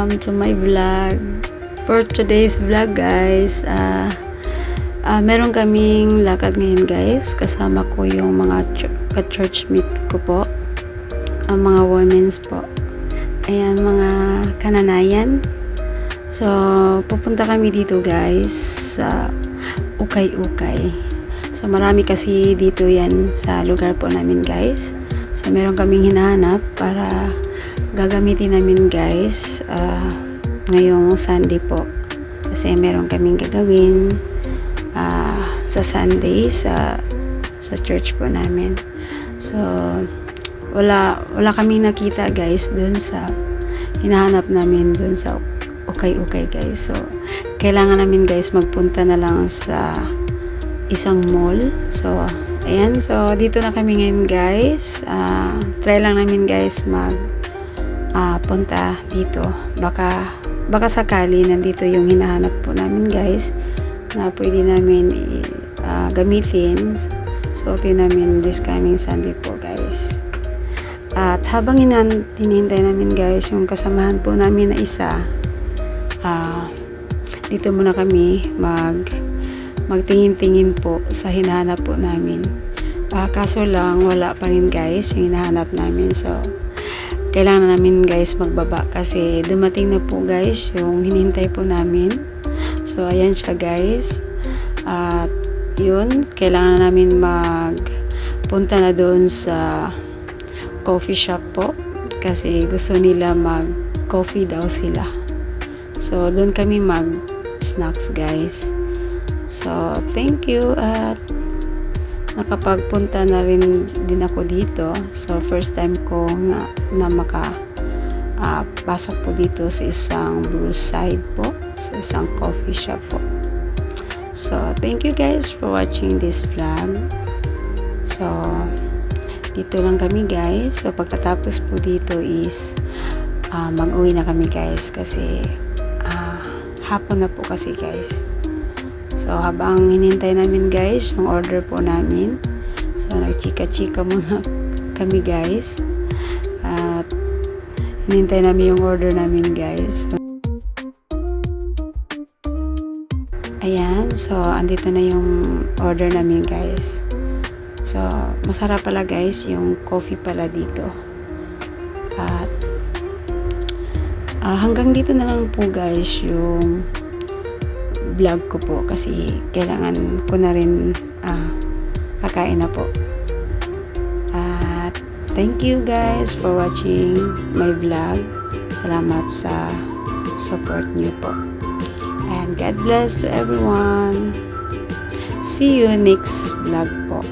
welcome to my vlog. For today's vlog guys, meron kaming lakad ngayon guys. Kasama ko yung mga ka-church mate ko po. Ang mga women's po. Ayan, mga kananayan. So, pupunta kami dito guys sa Ukay-Ukay. So, marami kasi dito yan sa lugar po namin guys. So, meron kaming hinahanap para gagamitin namin guys ngayong Sunday po. Kasi meron kaming gagawin sa Sunday sa church po namin. So, wala kaming nakita guys dun sa hinahanap namin dun sa Ukay-Ukay guys. So, kailangan namin guys magpunta na lang sa isang mall. So, ayan. So, dito na kami ngayon guys. Try lang namin guys punta dito. Baka sakali nandito yung hinahanap po namin guys na pwede namin gamitin. Suotin namin this coming Sunday po guys. At habang hinihintay namin guys yung kasamahan po namin na isa, dito muna kami magtingin-tingin po sa hinahanap po namin. Kaso lang wala pa rin guys yung hinahanap namin. So kailangan namin guys magbaba kasi dumating na po guys yung hinihintay po namin. So ayan siya guys. At yun, kailangan namin magpunta na doon sa coffee shop po kasi gusto nila mag-coffee daw sila. So doon kami mag-snacks guys. So thank you at nakapagpunta na rin din ako dito. So first time ko na pasok po dito sa isang blue side po, sa isang coffee shop po. So thank you guys for watching this vlog. So dito lang kami guys. So pagkatapos po dito is mag-uwi na kami guys kasi hapon na po kasi guys. So habang hinintay namin guys yung order po namin, so nagchika-chika muna kami guys at hinintay namin yung order namin guys. So, ayan, so andito na yung order namin guys. So masarap pala guys yung coffee pala dito. At hanggang dito na lang po guys yung vlog ko po kasi kailangan ko na rin kakain na po. At thank you guys for watching my vlog. Salamat sa support niyo po. And God bless to everyone. See you next vlog po.